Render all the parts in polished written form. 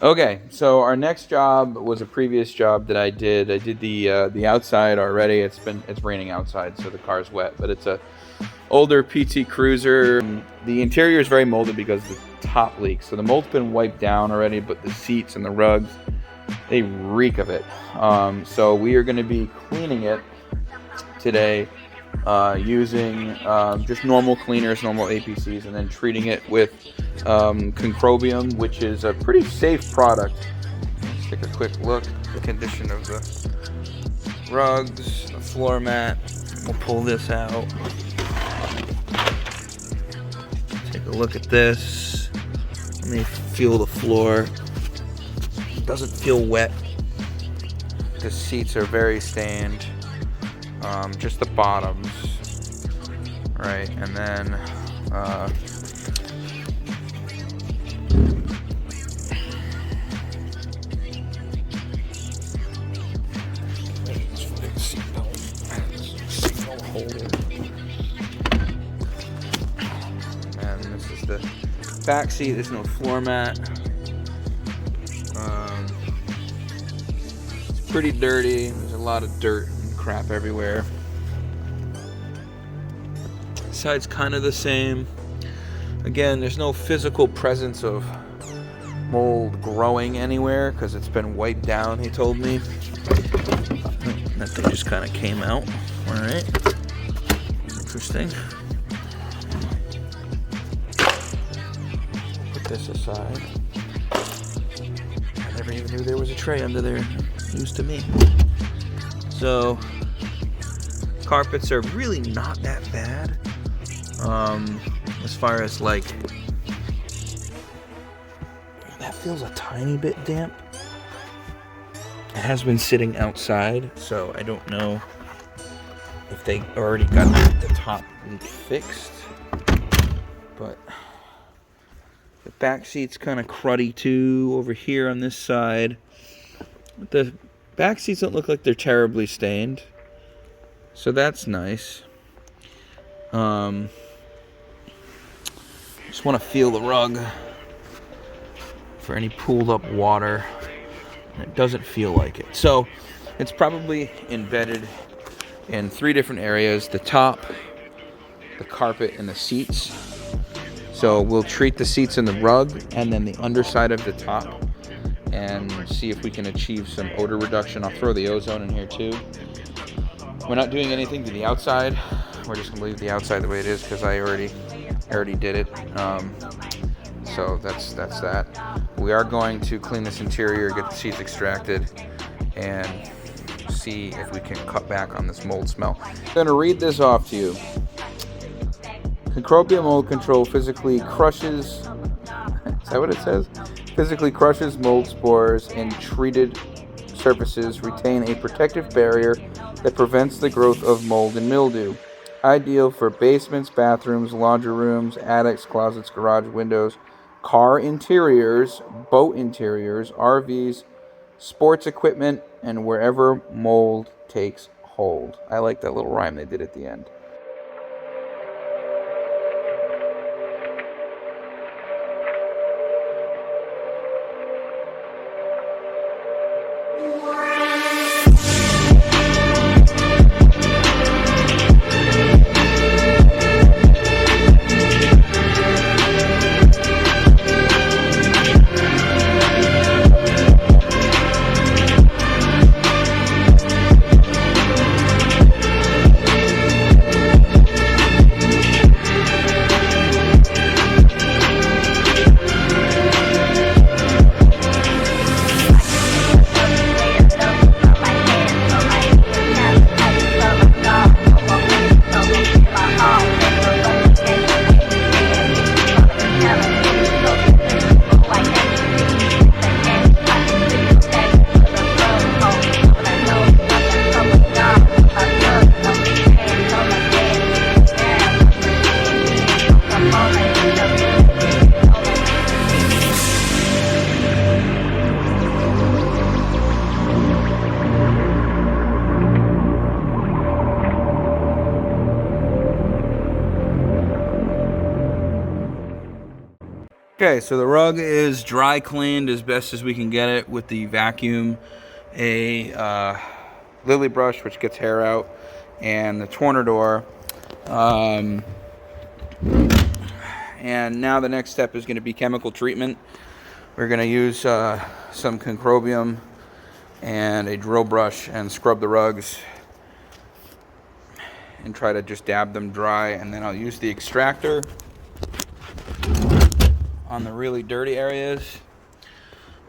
Okay, so our next job was a previous job that I did. I did the outside already. It's raining outside, so the car's wet. But it's a older PT Cruiser. The interior is very molded because the top leaks. So the mold's been wiped down already, but the seats and the rugs, they reek of it. So we are going to be cleaning it today using just normal cleaners, normal APCs, and then treating it with concrobium, which is a pretty safe product. Let's take a quick look at the condition of the rugs, the floor mat. We'll pull this out. Take a look at this. Let me feel the floor. It doesn't feel wet. The seats are very stained. Just the bottoms, right? And then seatbelt holder. And this is the back seat. There's no floor mat. It's pretty dirty. There's a lot of dirt and crap everywhere. Side's kind of the same. Again, there's no physical presence of mold growing anywhere because it's been wiped down, he told me. That thing just kind of came out. All right. Interesting. Put this aside. I never even knew there was a tray under there. News to me. So, carpets are really not that bad. As far as like, that feels a tiny bit damp. It has been sitting outside, so I don't know if they already got the top leak fixed. But the back seat's kind of cruddy too over here on this side. The back seats don't look like they're terribly stained, so that's nice. Just want to feel the rug for any pooled up water. It doesn't feel like it. So it's probably embedded in 3 different areas: the top, the carpet, and the seats. So we'll treat the seats and the rug and then the underside of the top and see if we can achieve some odor reduction. I'll throw the ozone in here too. We're not doing anything to the outside. We're just gonna leave the outside the way it is because I already did it. So that's that. We are going to clean this interior, get the seats extracted, and see if we can cut back on this mold smell. I'm going to read this off to you. Concrobium mold control physically crushes, is that what it says? Physically crushes mold spores in treated surfaces, retain a protective barrier that prevents the growth of mold and mildew. Ideal for basements, bathrooms, laundry rooms, attics, closets, garage windows, car interiors, boat interiors, RVs, sports equipment, and wherever mold takes hold. I like that little rhyme they did at the end. Okay, so the rug is dry cleaned as best as we can get it with the vacuum, a lily brush which gets hair out, and the Tornador. And now the next step is going to be chemical treatment. We're going to use some concrobium and a drill brush and scrub the rugs and try to just dab them dry, and then I'll use the extractor on the really dirty areas.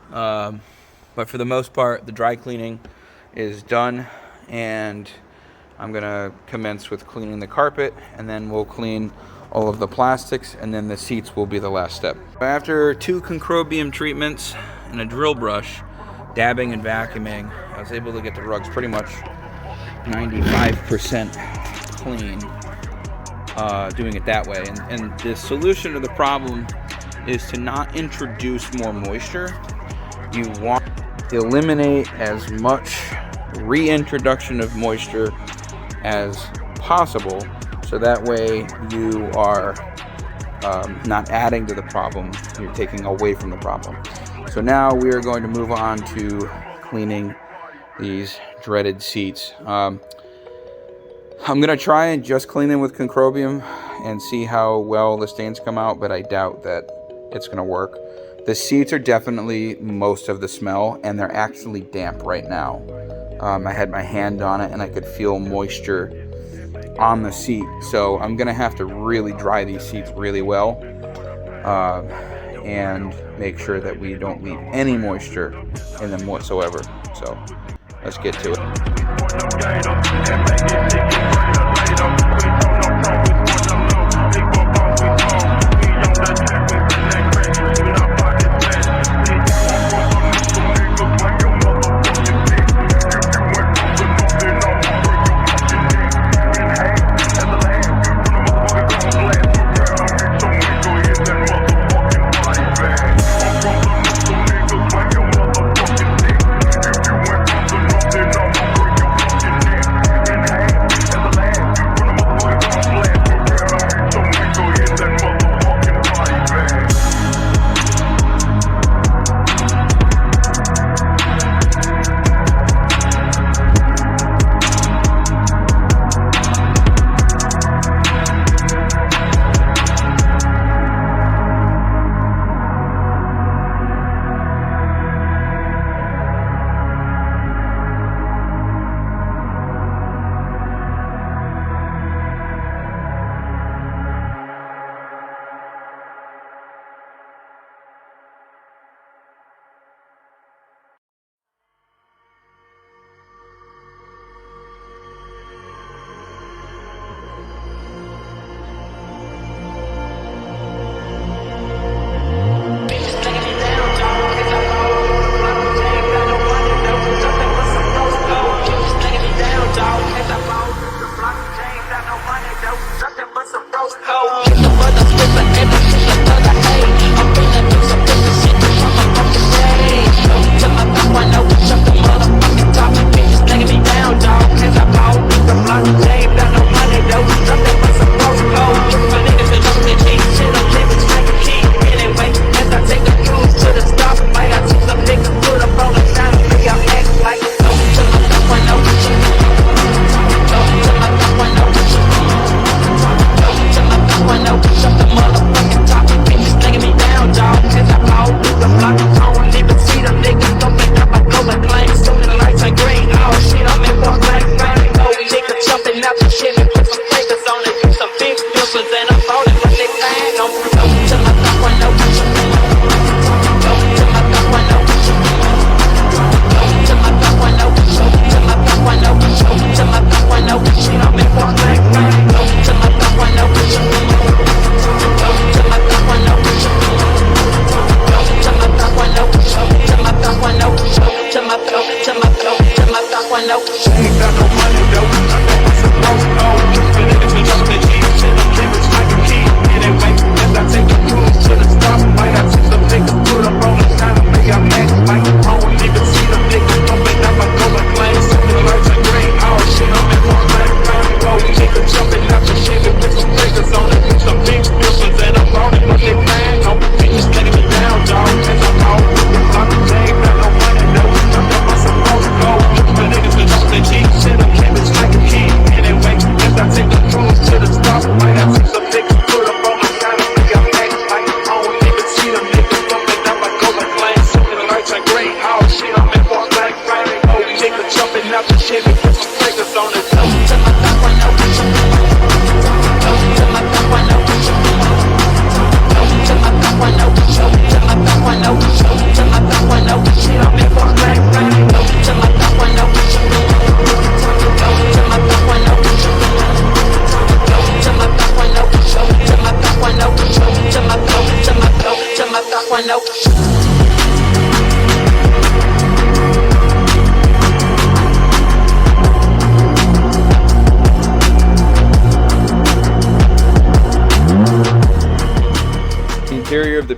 But for the most part, the dry cleaning is done, and I'm gonna commence with cleaning the carpet, and then we'll clean all of the plastics, and then the seats will be the last step. After 2 concrobium treatments and a drill brush, dabbing and vacuuming, I was able to get the rugs pretty much 95% clean, doing it that way. And the solution to the problem is to not introduce more moisture. You want to eliminate as much reintroduction of moisture as possible, so that way you are not adding to the problem, you're taking away from the problem. So now we are going to move on to cleaning these dreaded seats. I'm going to try and just clean them with concrobium and see how well the stains come out, but I doubt that it's going to work. The seats are definitely most of the smell, and they're actually damp right now. I had my hand on it and I could feel moisture on the seat, so I'm going to have to really dry these seats really well and make sure that we don't leave any moisture in them whatsoever. So let's get to it.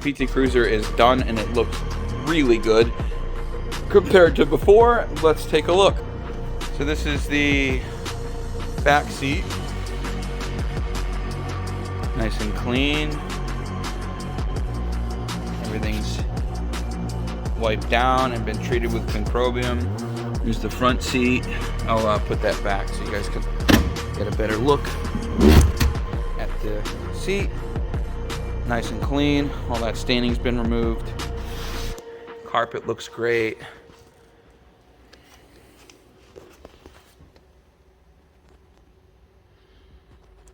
PT Cruiser is done and it looks really good compared to before. Let's take a look. So this is the back seat. Nice and clean. Everything's wiped down and been treated with concrobium. Here's the front seat. I'll put that back so you guys can get a better look at the seat. Nice and clean. All that staining's been removed. Carpet looks great.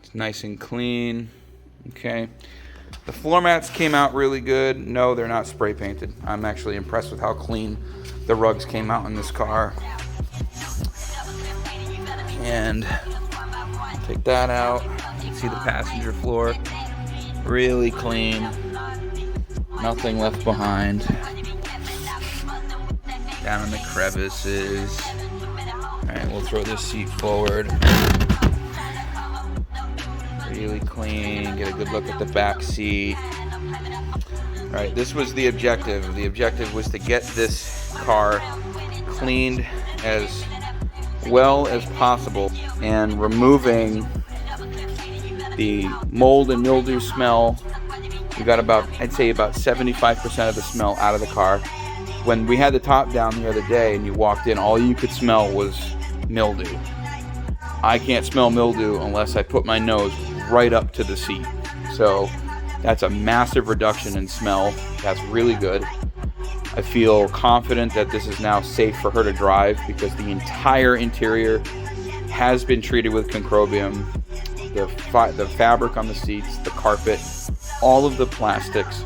It's nice and clean. Okay. The floor mats came out really good. No, they're not spray painted. I'm actually impressed with how clean the rugs came out in this car. And take that out. You can see the passenger floor. Really clean. Nothing left behind. Down in the crevices. Alright, we'll throw this seat forward. Really clean. Get a good look at the back seat. Alright, this was the objective. The objective was to get this car cleaned as well as possible and removing the mold and mildew smell. We got about, I'd say about 75% of the smell out of the car. When we had the top down the other day and you walked in, all you could smell was mildew. I can't smell mildew unless I put my nose right up to the seat. So that's a massive reduction in smell. That's really good. I feel confident that this is now safe for her to drive because the entire interior has been treated with concrobium. The fabric on the seats, the carpet, all of the plastics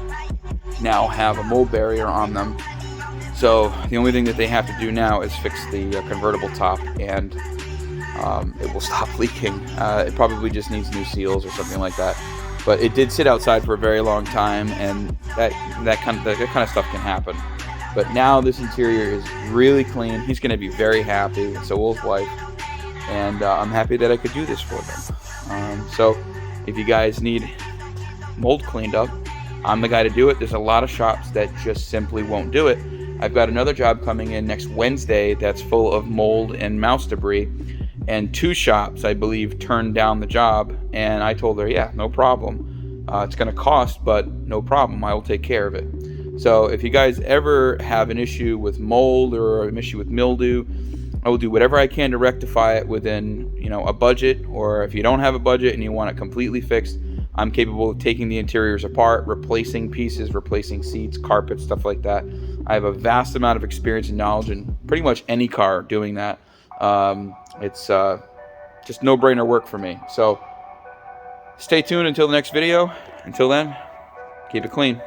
now have a mold barrier on them. So the only thing that they have to do now is fix the convertible top, and it will stop leaking. It probably just needs new seals or something like that. But it did sit outside for a very long time, and that kind of stuff can happen. But now this interior is really clean. He's going to be very happy. So will his wife, and I'm happy that I could do this for them. So if you guys need mold cleaned up, I'm the guy to do it. There's a lot of shops that just simply won't do it. I've got another job coming in next Wednesday that's full of mold and mouse debris, and 2 shops, I believe, turned down the job, and I told her, yeah, no problem. It's going to cost, but no problem. I will take care of it. So if you guys ever have an issue with mold or an issue with mildew, I will do whatever I can to rectify it within, a budget, or if you don't have a budget and you want it completely fixed, I'm capable of taking the interiors apart, replacing pieces, replacing seats, carpets, stuff like that. I have a vast amount of experience and knowledge in pretty much any car doing that. It's just no-brainer work for me. So stay tuned until the next video. Until then, keep it clean.